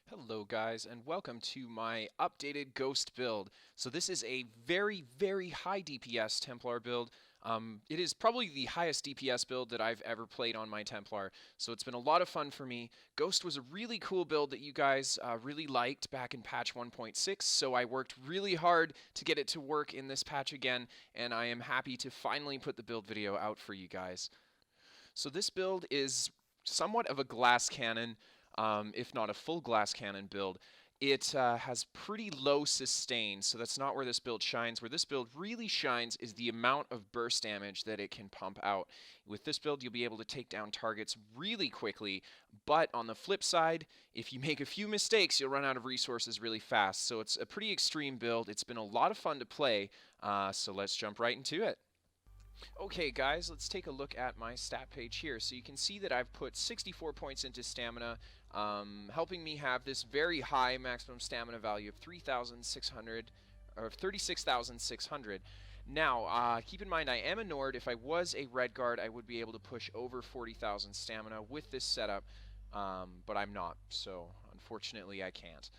Hello guys, and welcome to my updated Ghost build. So this is a very, very high DPS Templar build. It is probably the highest DPS build that I've ever played on my Templar, so it's been a lot of fun for me. Ghost was a really cool build that you guys really liked back in patch 1.6, so I worked really hard to get it to work in this patch again, and I am happy to finally put the build video out for you guys. So this build is somewhat of a glass cannon, if not a full glass cannon build. It has pretty low sustain, so that's not where this build shines. Where this build really shines is the amount of burst damage that it can pump out. With this build, you'll be able to take down targets really quickly, but on the flip side, if you make a few mistakes, you'll run out of resources really fast. So it's a pretty extreme build. It's been a lot of fun to play, so let's jump right into it. Okay guys, let's take a look at my stat page here. So you can see that I've put 64 points into stamina, helping me have this very high maximum stamina value of 3,600 or 36,600. Now, keep in mind I am a Nord. If I was a Redguard, I would be able to push over 40,000 stamina with this setup, but I'm not, so unfortunately I can't.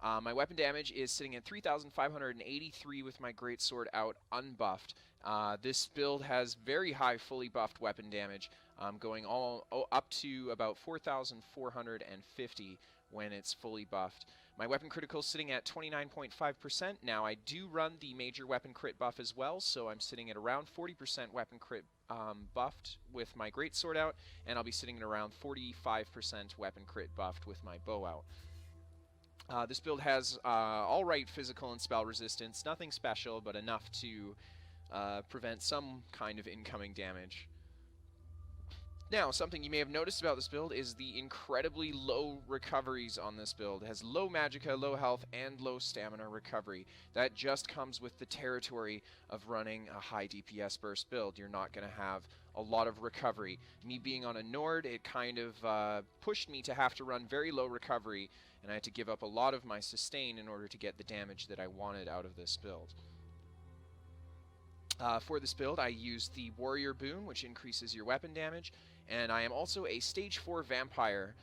My weapon damage is sitting at 3,583 with my Greatsword out unbuffed. This build has very high fully buffed weapon damage, going up to about 4,450 when it's fully buffed. My weapon critical is sitting at 29.5%. Now I do run the major weapon crit buff as well, so I'm sitting at around 40% weapon crit buffed with my Greatsword out, and I'll be sitting at around 45% weapon crit buffed with my bow out. This build has alright physical and spell resistance, nothing special, but enough to prevent some kind of incoming damage. Now, something you may have noticed about this build is the incredibly low recoveries on this build. It has low magicka, low health, and low stamina recovery. That just comes with the territory of running a high DPS burst build. You're not going to have a lot of recovery. Me being on a Nord, it kind of pushed me to have to run very low recovery, and I had to give up a lot of my sustain in order to get the damage that I wanted out of this build. For this build, I use the Warrior Boon, which increases your weapon damage, and I am also a Stage 4 Vampire.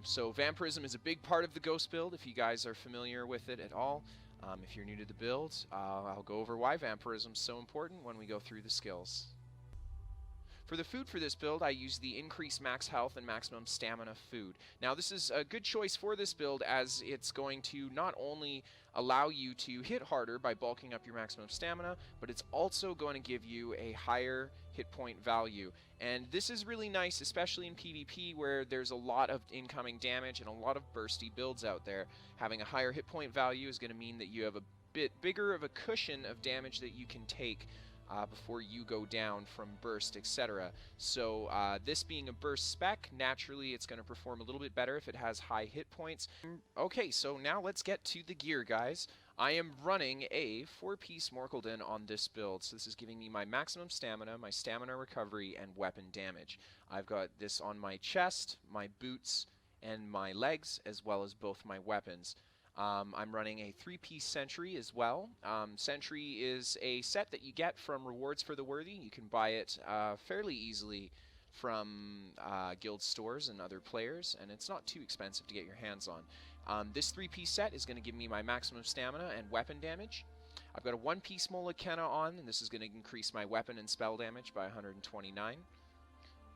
So Vampirism is a big part of the Ghost build, if you guys are familiar with it at all. If you're new to the build, I'll go over why Vampirism is so important when we go through the skills. For the food for this build, I use the increased max health and maximum stamina food. Now this is a good choice for this build as it's going to not only allow you to hit harder by bulking up your maximum stamina, but it's also going to give you a higher hit point value. And this is really nice, especially in PvP where there's a lot of incoming damage and a lot of bursty builds out there. Having a higher hit point value is going to mean that you have a bit bigger of a cushion of damage that you can take before you go down from burst, etc. So this being a burst spec, naturally it's going to perform a little bit better if it has high hit points. Okay, so now let's get to the gear, guys. I am running a 4-piece Morkuldin on this build, so this is giving me my maximum stamina, my stamina recovery, and weapon damage. I've got this on my chest, my boots, and my legs, as well as both my weapons. I'm running a 3-piece Sentry as well. Sentry is a set that you get from Rewards for the Worthy. You can buy it fairly easily from guild stores and other players, and it's not too expensive to get your hands on. This 3-piece set is going to give me my maximum stamina and weapon damage. I've got a 1-piece Morkuldin on, and this is going to increase my weapon and spell damage by 129.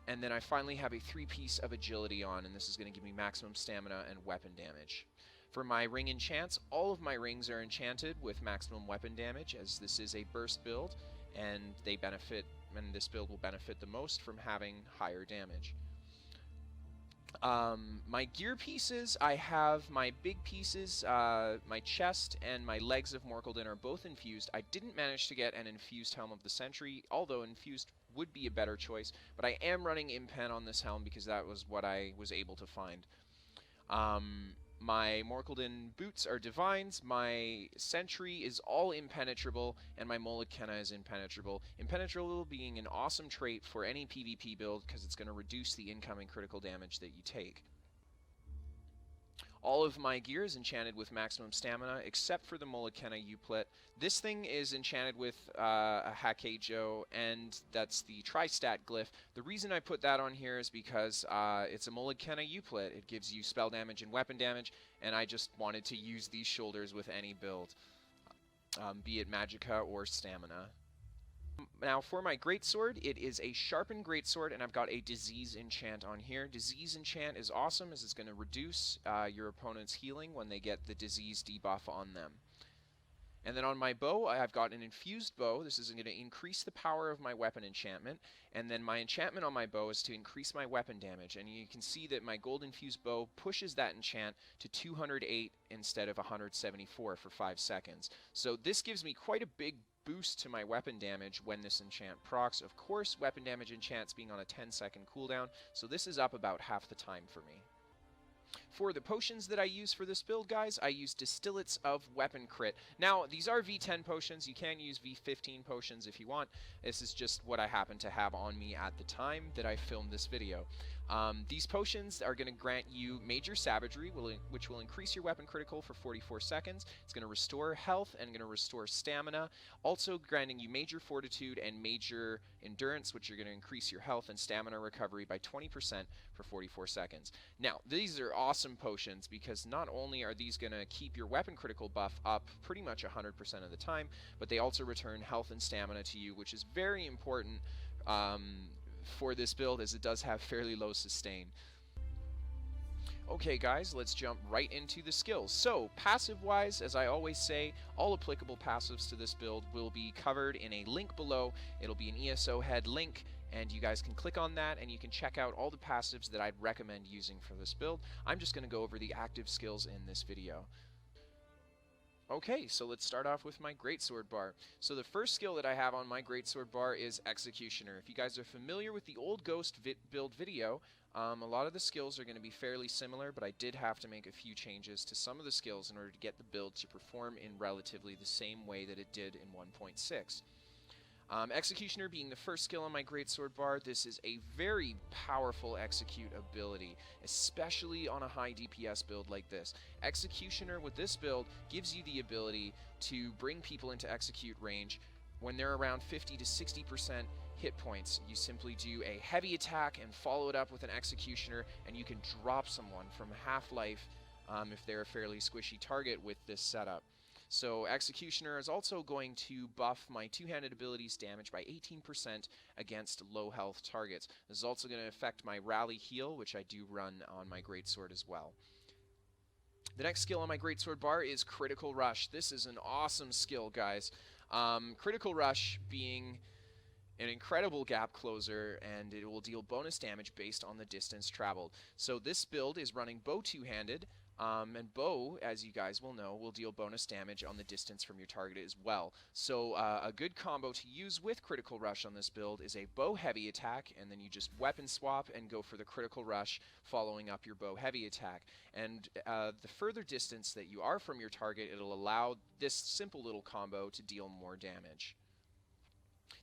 And then I finally have a 3-piece of Agility on, and this is going to give me maximum stamina and weapon damage. For my ring enchants, all of my rings are enchanted with maximum weapon damage, as this is a burst build, and they benefit, and this build will benefit the most from having higher damage. My gear pieces, I have my big pieces, my chest and my legs of Morkuldin are both infused. I didn't manage to get an infused Helm of the Sentry, although infused would be a better choice, but I am running Impen on this helm because that was what I was able to find. My Morkuldin boots are Divines, my Sentry is all Impenetrable, and my Morkuldin is Impenetrable. Impenetrable being an awesome trait for any PvP build because it's going to reduce the incoming critical damage that you take. All of my gear is enchanted with maximum stamina, except for the Mullikenna Uplet. This thing is enchanted with a Hakejo, and that's the Tri-Stat Glyph. The reason I put that on here is because it's a Mullikenna Uplet. It gives you spell damage and weapon damage, and I just wanted to use these shoulders with any build, be it Magicka or Stamina. Now for my Greatsword, it is a Sharpened Greatsword, and I've got a Disease Enchant on here. Disease Enchant is awesome as it's going to reduce your opponent's healing when they get the Disease debuff on them. And then on my bow, I've got an Infused bow. This is going to increase the power of my weapon enchantment. And then my enchantment on my bow is to increase my weapon damage. And you can see that my gold infused bow pushes that enchant to 208 instead of 174 for 5 seconds. So this gives me quite a big boost to my weapon damage when this enchant procs. Of course, weapon damage enchants being on a 10-second cooldown, so this is up about half the time for me. For the potions that I use for this build, guys, I use Distillates of Weapon Crit. Now, these are V10 potions. You can use V15 potions if you want. This is just what I happen to have on me at the time that I filmed this video. These potions are going to grant you Major Savagery, which will increase your weapon critical for 44 seconds. It's going to restore health and going to restore stamina. Also granting you Major Fortitude and Major Endurance, which are going to increase your health and stamina recovery by 20% for 44 seconds. Now, these are awesome potions because not only are these going to keep your weapon critical buff up pretty much 100% of the time, but they also return health and stamina to you, which is very important for this build as it does have fairly low sustain. Okay guys, let's jump right into the skills. So, passive-wise, as I always say, all applicable passives to this build will be covered in a link below. It'll be an ESOhead link, and you guys can click on that and you can check out all the passives that I'd recommend using for this build. I'm just going to go over the active skills in this video. Okay, so let's start off with my Greatsword bar. So the first skill that I have on my Greatsword bar is Executioner. If you guys are familiar with the old Ghost build video, a lot of the skills are going to be fairly similar, but I did have to make a few changes to some of the skills in order to get the build to perform in relatively the same way that it did in 1.6. Executioner being the first skill on my Greatsword bar, this is a very powerful execute ability, especially on a high DPS build like this. Executioner with this build gives you the ability to bring people into execute range when they're around 50 to 60% hit points. You simply do a heavy attack and follow it up with an Executioner, and you can drop someone from half-life if they're a fairly squishy target with this setup. So Executioner is also going to buff my two-handed abilities damage by 18% against low health targets. This is also going to affect my rally heal, which I do run on my Greatsword as well. The next skill on my Greatsword bar is Critical Rush. This is an awesome skill, guys. Critical Rush being an incredible gap closer, and it will deal bonus damage based on the distance traveled. So this build is running bow two-handed. And bow, as you guys will know, will deal bonus damage on the distance from your target as well. So a good combo to use with Critical Rush on this build is a bow heavy attack, and then you just weapon swap and go for the Critical Rush following up your bow heavy attack. And the further distance that you are from your target, it'll allow this simple little combo to deal more damage.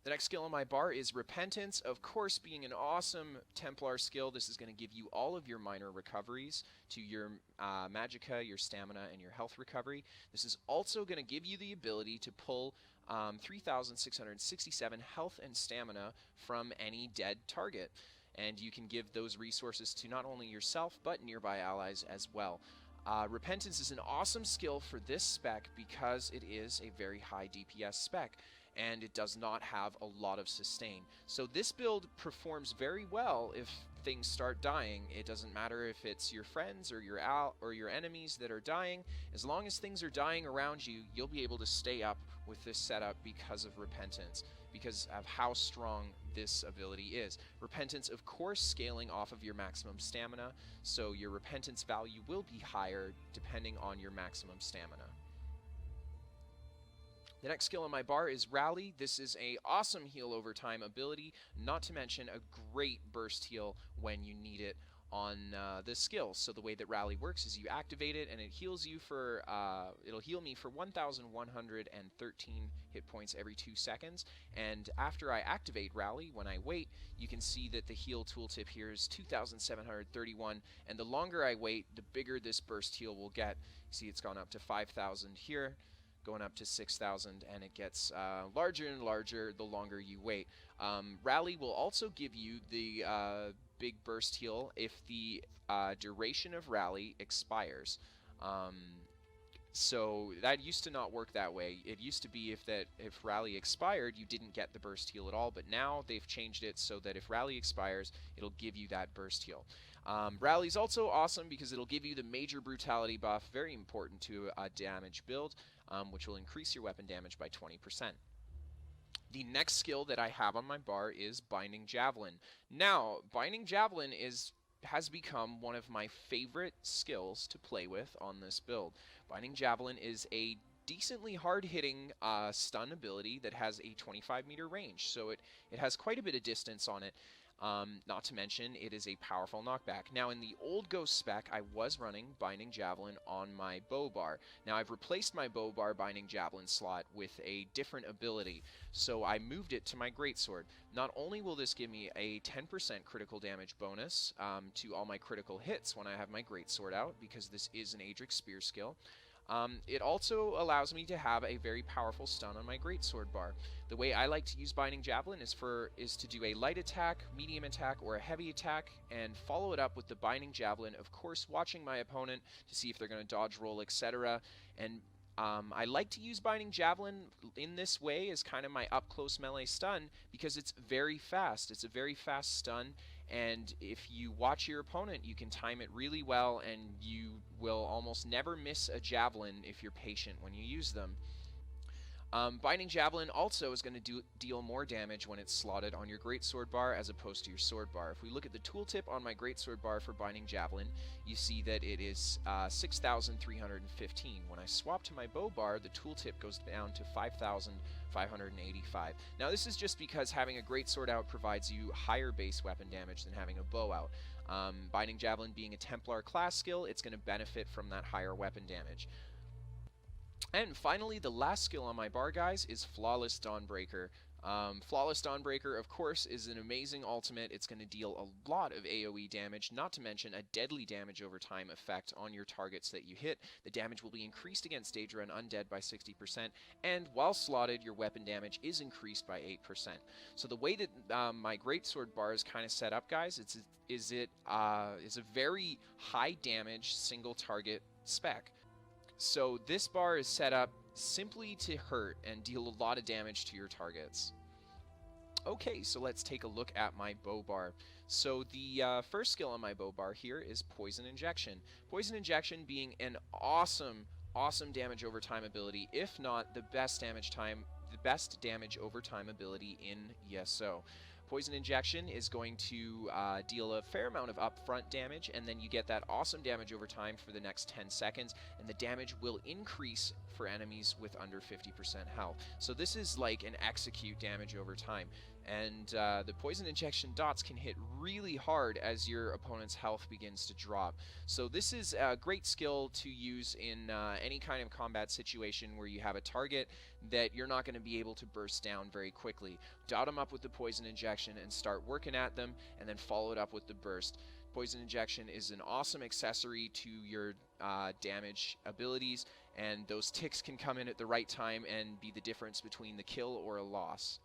The next skill on my bar is Repentance. Of course, being an awesome Templar skill, this is going to give you all of your minor recoveries to your Magicka, your stamina, and your health recovery. This is also going to give you the ability to pull 3,667 health and stamina from any dead target. And you can give those resources to not only yourself, but nearby allies as well. Repentance is an awesome skill for this spec because it is a very high DPS spec, and it does not have a lot of sustain. So this build performs very well if things start dying. It doesn't matter if it's your friends or your enemies that are dying. As long as things are dying around you, you'll be able to stay up with this setup because of Repentance, because of how strong this ability is. Repentance, of course, scaling off of your maximum stamina, so your Repentance value will be higher depending on your maximum stamina. The next skill on my bar is Rally. This is an awesome heal over time ability, not to mention a great burst heal when you need it the skill. So the way that Rally works is you activate it and it heals you for, it'll heal me for 1,113 hit points every 2 seconds. And after I activate Rally, when I wait, you can see that the heal tooltip here is 2,731, and the longer I wait, the bigger this burst heal will get. See, it's gone up to 5,000 here, going up to 6,000, and it gets larger and larger the longer you wait. Rally will also give you the big burst heal if the duration of Rally expires. So that used to not work that way. It used to be if Rally expired, you didn't get the burst heal at all, but now they've changed it so that if Rally expires, it'll give you that burst heal. Rally's also awesome because it'll give you the major brutality buff, very important to a damage build, which will increase your weapon damage by 20%. The next skill that I have on my bar is Binding Javelin. Now, Binding Javelin has become one of my favorite skills to play with on this build. Binding Javelin is a decently hard-hitting stun ability that has a 25-meter range, so it has quite a bit of distance on it. Not to mention, it is a powerful knockback. Now, in the old Ghost spec, I was running Binding Javelin on my bow bar. Now, I've replaced my bow bar Binding Javelin slot with a different ability, so I moved it to my Greatsword. Not only will this give me a 10% critical damage bonus to all my critical hits when I have my Greatsword out, because this is an Adric Spear skill, it also allows me to have a very powerful stun on my Greatsword bar. The way I like to use Binding Javelin is to do a light attack, medium attack, or a heavy attack, and follow it up with the Binding Javelin, of course watching my opponent to see if they're going to dodge roll, etc. And I like to use Binding Javelin in this way as kind of my up-close melee stun because it's very fast. It's a very fast stun, and if you watch your opponent, you can time it really well, and you will almost never miss a javelin if you're patient when you use them. Binding Javelin also is going to deal more damage when it's slotted on your Greatsword bar as opposed to your sword bar. If we look at the tooltip on my Greatsword bar for Binding Javelin, you see that it is 6,315. When I swap to my bow bar, the tooltip goes down to 5,585. Now, this is just because having a Greatsword out provides you higher base weapon damage than having a bow out. Binding Javelin being a Templar class skill, it's going to benefit from that higher weapon damage. And finally, the last skill on my bar, guys, is Flawless Dawnbreaker. Flawless Dawnbreaker, of course, is an amazing ultimate. It's going to deal a lot of AoE damage, not to mention a deadly damage over time effect on your targets that you hit. The damage will be increased against Daedra and Undead by 60%, and while slotted, your weapon damage is increased by 8%. So the way that my Greatsword bar is kind of set up, guys, is a very high damage single target spec. So this bar is set up simply to hurt and deal a lot of damage to your targets. Okay, so let's take a look at my bow bar. So the first skill on my bow bar here is Poison Injection. Poison Injection being an awesome damage over time ability, if not the best damage over time ability in ESO. Poison Injection is going to deal a fair amount of upfront damage, and then you get that awesome damage over time for the next 10 seconds, and the damage will increase for enemies with under 50% health. So this is like an execute damage over time, and the Poison Injection dots can hit really hard as your opponent's health begins to drop. So this is a great skill to use in any kind of combat situation where you have a target that you're not going to be able to burst down very quickly. Dot them up with the Poison Injection and start working at them, and then follow it up with the burst. Poison Injection is an awesome accessory to your damage abilities, and those ticks can come in at the right time and be the difference between the kill or a loss.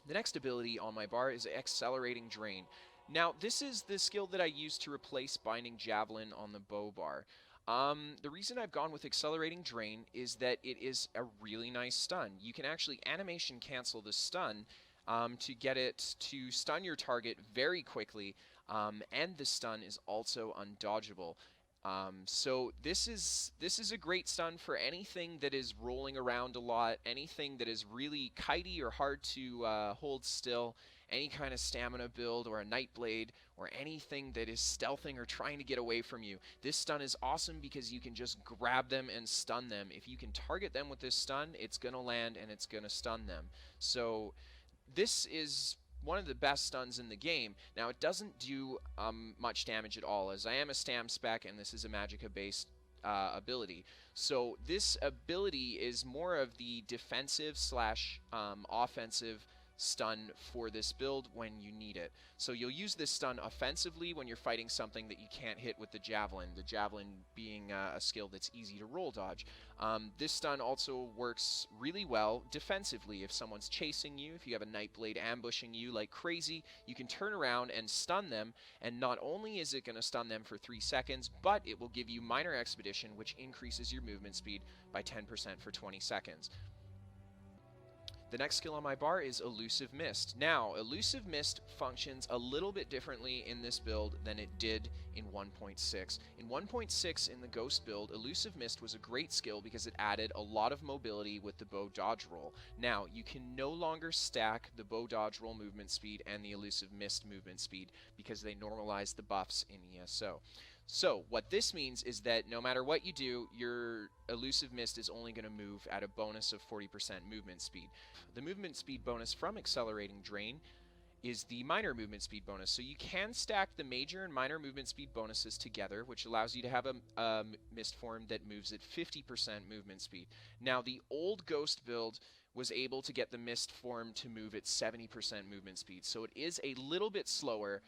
The next ability on my bar is Accelerating Drain. Now, this is the skill that I use to replace Binding Javelin on the bow bar. The reason I've gone with Accelerating Drain is that it is a really nice stun. You can actually animation cancel the stun to get it to stun your target very quickly, and the stun is also undodgeable. So this is a great stun for anything that is rolling around a lot, anything that is really kitey or hard to hold still, any kind of stamina build or a Nightblade or anything that is stealthing or trying to get away from you. This stun is awesome because you can just grab them and stun them. If you can target them with this stun, it's going to land and it's going to stun them. So this is one of the best stuns in the game. Now, it doesn't do much damage at all, as I am a stam spec, and this is a magicka-based ability. So this ability is more of the defensive slash offensive stun for this build when you need it. So you'll use this stun offensively when you're fighting something that you can't hit with the javelin being a skill that's easy to roll dodge. This stun also works really well defensively. If someone's chasing you, if you have a Nightblade ambushing you like crazy, you can turn around and stun them, and not only is it going to stun them for 3 seconds, but it will give you Minor Expedition, which increases your movement speed by 10% for 20 seconds. The next skill on my bar is Elusive Mist. Now, Elusive Mist functions a little bit differently in this build than it did in 1.6. In 1.6, in the Ghost build, Elusive Mist was a great skill because it added a lot of mobility with the bow dodge roll. Now, you can no longer stack the bow dodge roll movement speed and the Elusive Mist movement speed because they normalized the buffs in ESO. So, what this means is that no matter what you do, your Elusive Mist is only going to move at a bonus of 40% movement speed. The movement speed bonus from Accelerating Drain is the minor movement speed bonus. So you can stack the major and minor movement speed bonuses together, which allows you to have a mist form that moves at 50% movement speed. Now, the old Ghost build was able to get the mist form to move at 70% movement speed. So it is a little bit slower,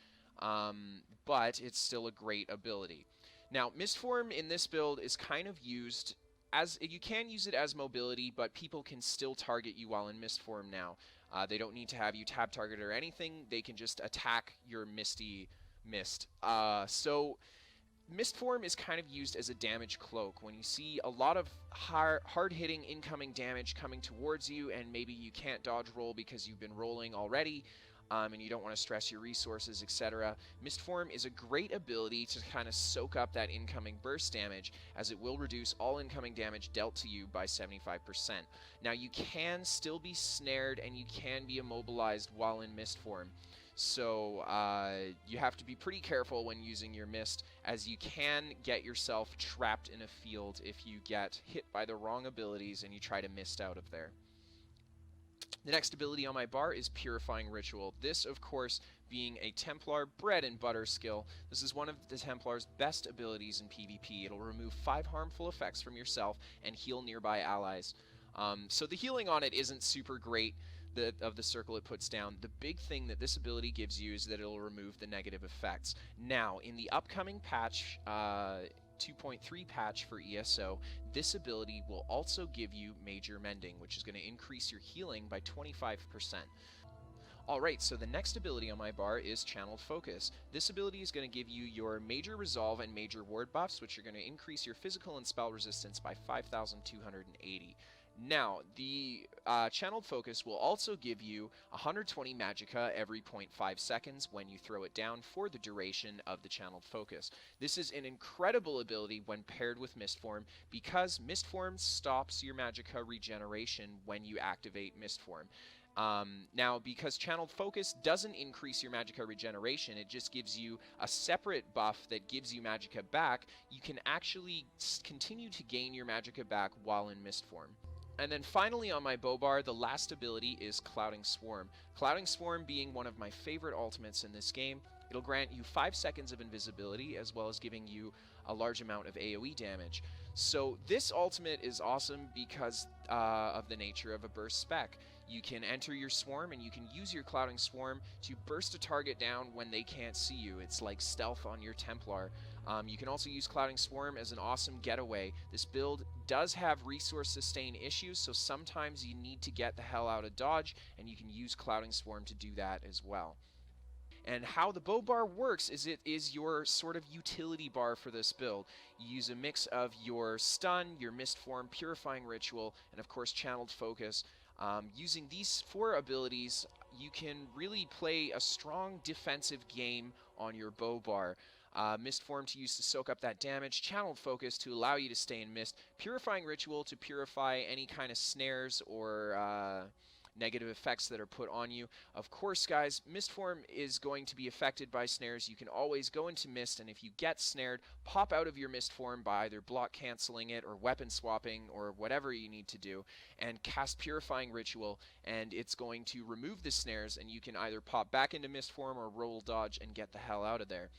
but it's still a great ability. Now, mist form in this build is kind of used as, you can use it as mobility, but people can still target you while in mist form now. They don't need to have you tab target or anything. They can just attack your misty mist. So mist form is kind of used as a damage cloak. When you see a lot of hard-hitting incoming damage coming towards you, and maybe you can't dodge roll because you've been rolling already, and you don't want to stress your resources, etc. Mist Form is a great ability to kind of soak up that incoming burst damage, as it will reduce all incoming damage dealt to you by 75%. Now, you can still be snared and you can be immobilized while in Mist Form. So you have to be pretty careful when using your Mist, as you can get yourself trapped in a field if you get hit by the wrong abilities and you try to mist out of there. The next ability on my bar is Purifying Ritual. This, of course, being a Templar bread and butter skill. This is one of the Templar's best abilities in PvP. It'll remove 5 harmful effects from yourself and heal nearby allies. So the healing on it isn't super great of the circle it puts down. The big thing that this ability gives you is that it'll remove the negative effects. Now, in the upcoming patch, 2.3 patch for ESO, this ability will also give you Major Mending, which is going to increase your healing by 25%. Alright, so the next ability on my bar is Channeled Focus. This ability is going to give you your Major Resolve and Major Ward buffs, which are going to increase your physical and spell resistance by 5,280. Now, the Channeled Focus will also give you 120 magicka every 0.5 seconds when you throw it down for the duration of the Channeled Focus. This is an incredible ability when paired with Mist Form, because Mist Form stops your magicka regeneration when you activate Mist Form. Now, because Channeled Focus doesn't increase your magicka regeneration, it just gives you a separate buff that gives you magicka back, you can actually continue to gain your magicka back while in Mist Form. And then finally on my bow bar, the last ability is Clouding Swarm. Clouding Swarm being one of my favorite ultimates in this game. It'll grant you 5 seconds of invisibility, as well as giving you a large amount of AoE damage. So this ultimate is awesome because of the nature of a burst spec. You can enter your swarm and you can use your Clouding Swarm to burst a target down when they can't see you. It's like stealth on your Templar. You can also use Clouding Swarm as an awesome getaway. This build does have resource sustain issues, so sometimes you need to get the hell out of dodge, and you can use Clouding Swarm to do that as well. And how the bow bar works is it is your sort of utility bar for this build. You use a mix of your stun, your Mist Form, Purifying Ritual, and of course Channeled Focus. Using these 4 abilities, you can really play a strong defensive game on your bow bar. Mist Form to use to soak up that damage, Channeled Focus to allow you to stay in Mist, Purifying Ritual to purify any kind of snares or negative effects that are put on you. Of course, guys, Mist form is going to be affected by snares. You can always go into Mist, and if you get snared, pop out of your Mist form by either block canceling it or weapon swapping or whatever you need to do, and cast Purifying Ritual, and it's going to remove the snares, and you can either pop back into Mist form or roll dodge and get the hell out of there.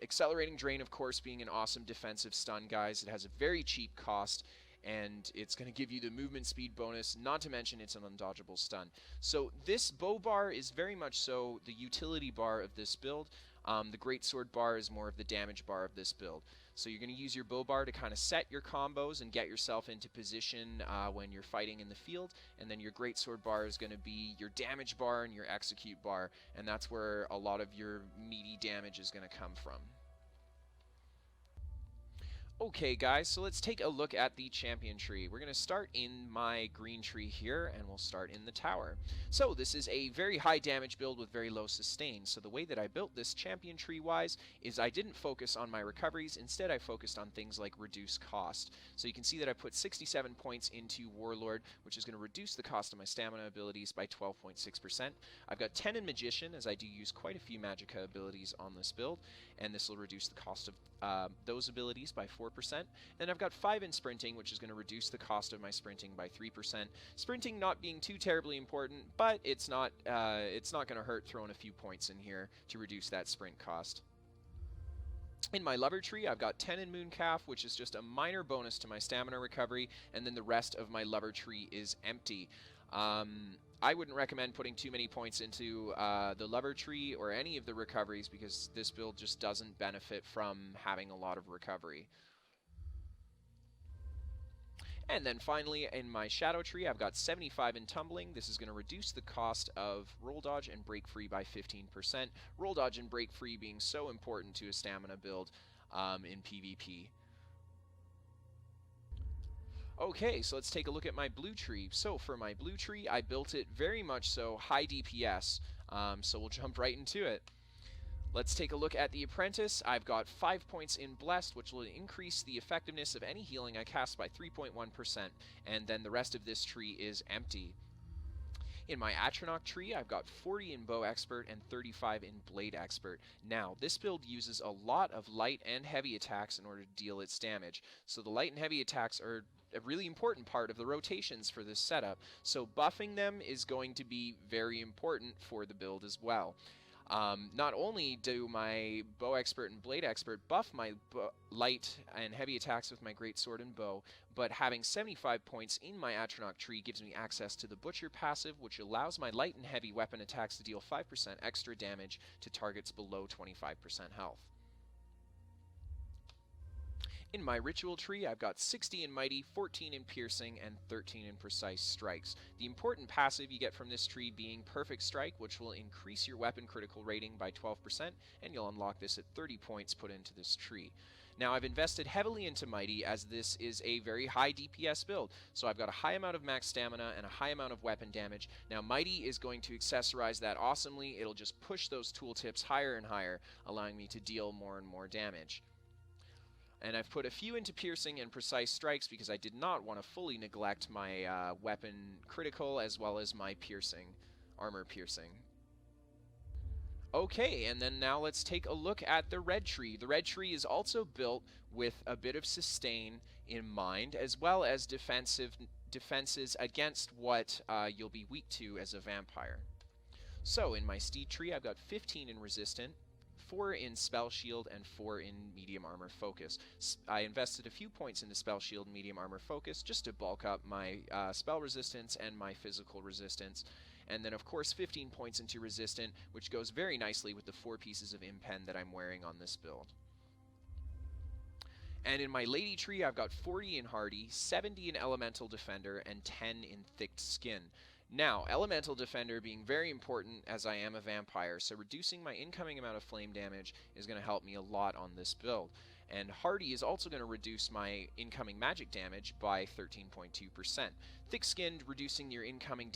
Accelerating Drain, of course, being an awesome defensive stun, guys. It has a very cheap cost, and it's going to give you the movement speed bonus, not to mention it's an undodgeable stun. So this bow bar is very much so the utility bar of this build. The Greatsword bar is more of the damage bar of this build. So you're going to use your bow bar to kind of set your combos and get yourself into position when you're fighting in the field, and then your Greatsword bar is going to be your damage bar and your execute bar, and that's where a lot of your meaty damage is going to come from. Okay guys, so let's take a look at the champion tree. We're going to start in my green tree here, and we'll start in the tower. So this is a very high damage build with very low sustain. So the way that I built this champion tree wise is I didn't focus on my recoveries, instead I focused on things like reduce cost. So you can see that I put 67 points into Warlord, which is going to reduce the cost of my stamina abilities by 12.6%. I've got 10 in Magician, as I do use quite a few Magicka abilities on this build, and this will reduce the cost of those abilities by 4%. And I've got 5 in Sprinting, which is going to reduce the cost of my Sprinting by 3%. Sprinting not being too terribly important, but it's not going to hurt throwing a few points in here to reduce that sprint cost. In my Lover tree, I've got 10 in Mooncalf, which is just a minor bonus to my stamina recovery, and then the rest of my Lover tree is empty. I wouldn't recommend putting too many points into the Lover tree or any of the recoveries, because this build just doesn't benefit from having a lot of recovery. And then finally, in my Shadow tree, I've got 75 in Tumbling. This is going to reduce the cost of Roll Dodge and Break Free by 15%. Roll Dodge and Break Free being so important to a stamina build in PvP. Okay, so let's take a look at my blue tree. So for my blue tree, I built it very much so high DPS, so we'll jump right into it. Let's take a look at the Apprentice. I've got 5 points in Blessed, which will increase the effectiveness of any healing I cast by 3.1%, and then the rest of this tree is empty. In my Atronach tree, I've got 40 in Bow Expert and 35 in Blade Expert. Now, this build uses a lot of light and heavy attacks in order to deal its damage, so the light and heavy attacks are a really important part of the rotations for this setup, so buffing them is going to be very important for the build as well. Not only do my Bow Expert and Blade Expert buff my light and heavy attacks with my Greatsword and Bow, but having 75 points in my Atronach tree gives me access to the Butcher passive, which allows my light and heavy weapon attacks to deal 5% extra damage to targets below 25% health. In my Ritual tree, I've got 60 in Mighty, 14 in Piercing, and 13 in Precise Strikes. The important passive you get from this tree being Perfect Strike, which will increase your weapon critical rating by 12%, and you'll unlock this at 30 points put into this tree. Now, I've invested heavily into Mighty, as this is a very high DPS build, so I've got a high amount of max stamina and a high amount of weapon damage. Now, Mighty is going to accessorize that awesomely. It'll just push those tooltips higher and higher, allowing me to deal more and more damage. And I've put a few into Piercing and Precise Strikes because I did not want to fully neglect my weapon critical as well as my piercing, armor piercing. Okay, and then now let's take a look at the red tree. The red tree is also built with a bit of sustain in mind, as well as defenses against what you'll be weak to as a vampire. So in my Steed tree, I've got 15 in Resistant, 4 in Spell Shield, and 4 in Medium Armor Focus. I invested a few points into Spell Shield and Medium Armor Focus just to bulk up my spell resistance and my physical resistance. And then, of course, 15 points into Resistant, which goes very nicely with the 4 pieces of Impen that I'm wearing on this build. And in my Lady tree, I've got 40 in Hardy, 70 in Elemental Defender, and 10 in Thick Skin. Now, Elemental Defender being very important as I am a vampire, so reducing my incoming amount of flame damage is going to help me a lot on this build. And Hardy is also going to reduce my incoming magic damage by 13.2%. Thick-Skinned, reducing your incoming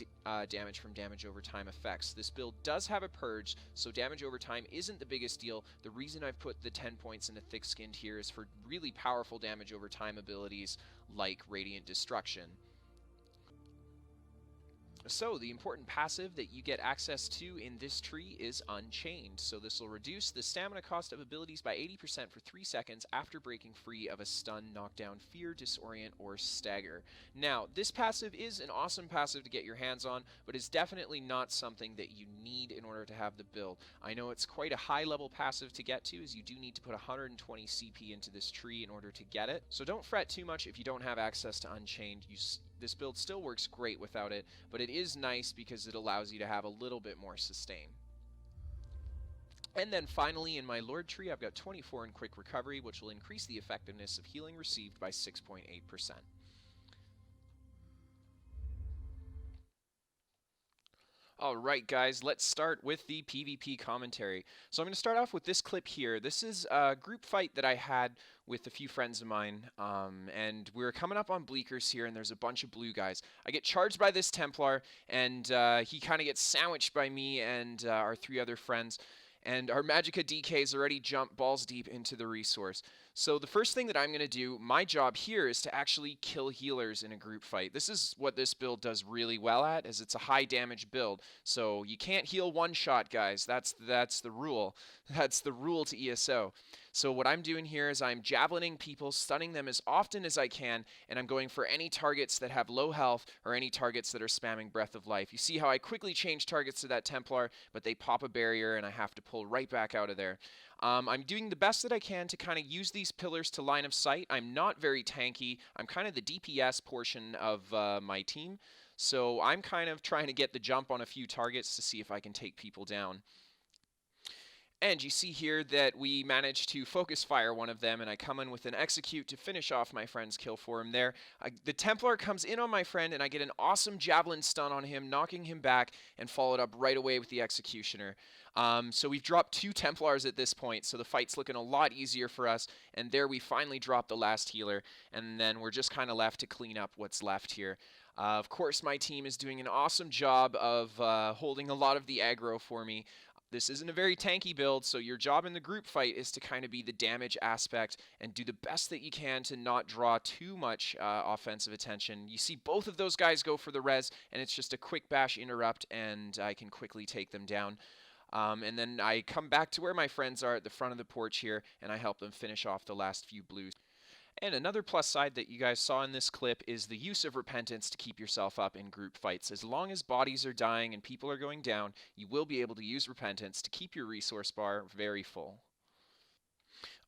damage from damage over time effects. This build does have a purge, so damage over time isn't the biggest deal. The reason I've put the 10 points into Thick-Skinned here is for really powerful damage over time abilities like Radiant Destruction. So the important passive that you get access to in this tree is Unchained. So this will reduce the stamina cost of abilities by 80% for 3 seconds after breaking free of a stun, knockdown, fear, disorient, or stagger. Now, this passive is an awesome passive to get your hands on, but is definitely not something that you need in order to have the build. I know it's quite a high level passive to get to, as you do need to put 120 CP into this tree in order to get it. So don't fret too much if you don't have access to Unchained. This build still works great without it, but it is nice because it allows you to have a little bit more sustain. And then finally, in my Lord tree, I've got 24 in Quick Recovery, which will increase the effectiveness of healing received by 6.8%. Alright guys, let's start with the PvP commentary. So I'm going to start off with this clip here. This is a group fight that I had with a few friends of mine, and we were coming up on Bleakers here, and there's a bunch of blue guys. I get charged by this Templar, and he kind of gets sandwiched by me and our 3 other friends. And our Magicka DK's already jumped balls deep into the resource. So the first thing that I'm going to do, my job here, is to actually kill healers in a group fight. This is what this build does really well at, as it's a high damage build. So you can't heal one shot, guys. That's the rule. That's the rule to ESO. So what I'm doing here is I'm javelining people, stunning them as often as I can, and I'm going for any targets that have low health or any targets that are spamming Breath of Life. You see how I quickly change targets to that Templar, but they pop a barrier and I have to pull right back out of there. I'm doing the best that I can to kind of use these pillars to line of sight. I'm not very tanky. I'm kind of the DPS portion of my team, so I'm kind of trying to get the jump on a few targets to see if I can take people down. And you see here that we managed to focus fire one of them, and I come in with an execute to finish off my friend's kill for him there. The Templar comes in on my friend, and I get an awesome javelin stun on him, knocking him back, and followed up right away with the executioner. So we've dropped 2 Templars at this point, so the fight's looking a lot easier for us, and there we finally dropped the last healer, and then we're just kind of left to clean up what's left here. Of course, my team is doing an awesome job of holding a lot of the aggro for me. This isn't a very tanky build, so your job in the group fight is to kind of be the damage aspect and do the best that you can to not draw too much offensive attention. You see both of those guys go for the res, and it's just a quick bash interrupt, and I can quickly take them down. And then I come back to where my friends are at the front of the porch here, and I help them finish off the last few blues. And another plus side that you guys saw in this clip is the use of Repentance to keep yourself up in group fights. As long as bodies are dying and people are going down, you will be able to use Repentance to keep your resource bar very full.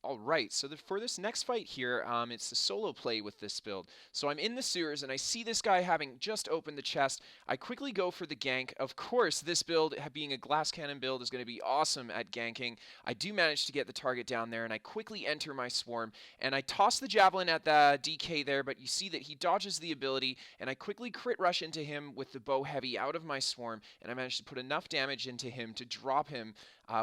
Alright, so for this next fight here, it's a solo play with this build. So I'm in the sewers, and I see this guy having just opened the chest. I quickly go for the gank. Of course, this build, being a glass cannon build, is going to be awesome at ganking. I do manage to get the target down there, and I quickly enter my swarm. And I toss the javelin at the DK there, but you see that he dodges the ability, and I quickly crit rush into him with the bow heavy out of my swarm, and I managed to put enough damage into him to drop him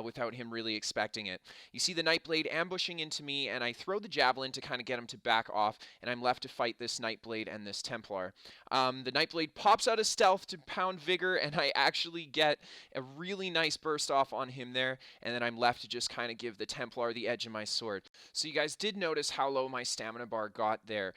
without him really expecting it. You see the Nightblade ambushing into me, and I throw the javelin to kind of get him to back off, and I'm left to fight this Nightblade and this Templar. The Nightblade pops out of stealth to pound Vigor, and I actually get a really nice burst off on him there, and then I'm left to just kind of give the Templar the edge of my sword. So you guys did notice how low my stamina bar got there.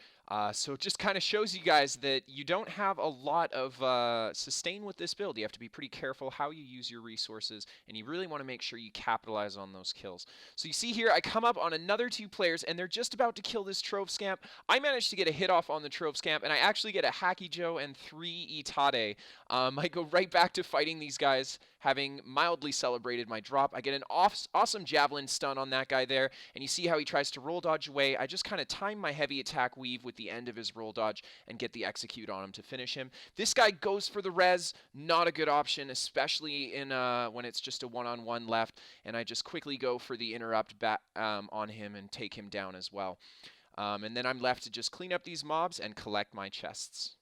So it just kind of shows you guys that you don't have a lot of sustain with this build. You have to be pretty careful how you use your resources, and you really want to make sure you capitalize on those kills. So you see here, I come up on another 2 players, and they're just about to kill this Trove Scamp. I managed to get a hit off on the Trove Scamp, and I actually get a Hacky Joe and 3 Itade. I go right back to fighting these guys, having mildly celebrated my drop. I get an awesome javelin stun on that guy there, and you see how he tries to roll dodge away. I just kind of time my heavy attack weave with the end of his roll dodge and get the execute on him to finish him. This guy goes for the res, not a good option, especially in when it's just a one-on-one left, and I just quickly go for the interrupt on him and take him down as well. And then I'm left to just clean up these mobs and collect my chests.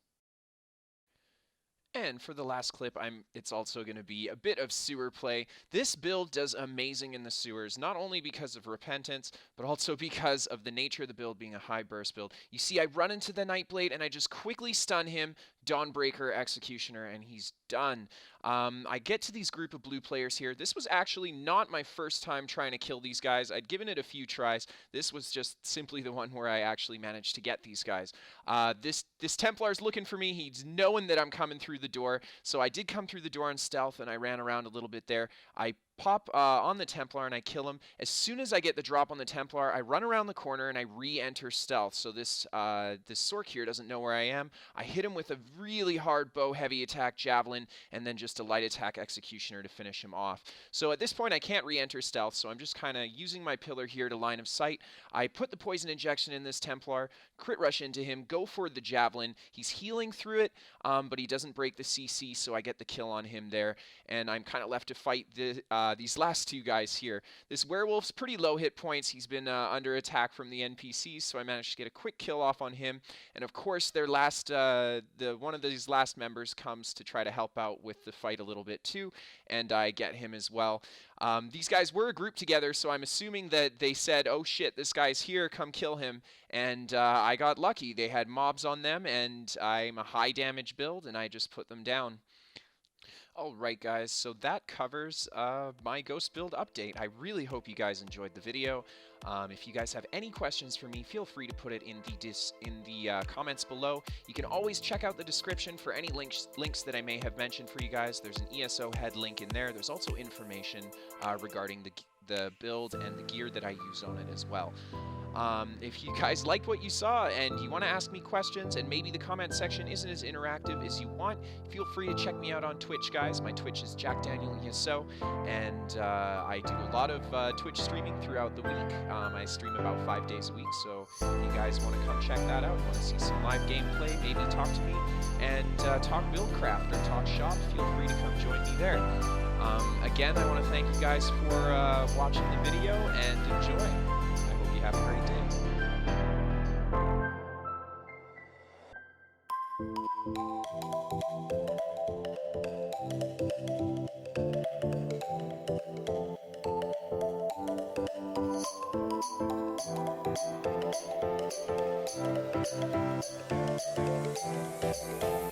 And for the last clip, it's also going to be a bit of sewer play. This build does amazing in the sewers, not only because of Repentance, but also because of the nature of the build being a high burst build. You see, I run into the Nightblade, and I just quickly stun him, Dawnbreaker Executioner, and he's done. I get to these group of blue players here. This was actually not my first time trying to kill these guys. I'd given it a few tries. This was just simply the one where I actually managed to get these guys. This Templar's looking for me. He's knowing that I'm coming through the door. So I did come through the door in stealth, and I ran around a little bit there. I pop on the Templar and I kill him. As soon as I get the drop on the Templar, I run around the corner and I re-enter stealth. So this Sork here doesn't know where I am. I hit him with a really hard bow heavy attack javelin and then just a light attack executioner to finish him off. So at this point I can't re-enter stealth, so I'm just kind of using my pillar here to line of sight. I put the poison injection in this Templar, crit rush into him, go for the javelin. He's healing through it, but he doesn't break the CC, so I get the kill on him there. And I'm kind of left to fight these last two guys here. This werewolf's pretty low hit points. He's been under attack from the NPCs, so I managed to get a quick kill off on him. And of course, their last, one of these last members comes to try to help out with the fight a little bit too, and I get him as well. These guys were grouped together, so I'm assuming that they said, "Oh shit, this guy's here, come kill him." And I got lucky. They had mobs on them, and I'm a high damage build, and I just put them down. Alright guys, so that covers my Ghost build update. I really hope you guys enjoyed the video. If you guys have any questions for me, feel free to put it in the comments below. You can always check out the description for any links that I may have mentioned for you guys. There's an ESOhead link in there. There's also information regarding the build and the gear that I use on it as well. If you guys liked what you saw and you want to ask me questions and maybe the comment section isn't as interactive as you want, feel free to check me out on Twitch, guys. My Twitch is JackDanielYeso, and I do a lot of Twitch streaming throughout the week. I stream about 5 days a week, so if you guys want to come check that out, want to see some live gameplay, maybe talk to me, and talk buildcraft or talk shop, feel free to come join me there. Again, I want to thank you guys for watching the video, and enjoy. Have a great day.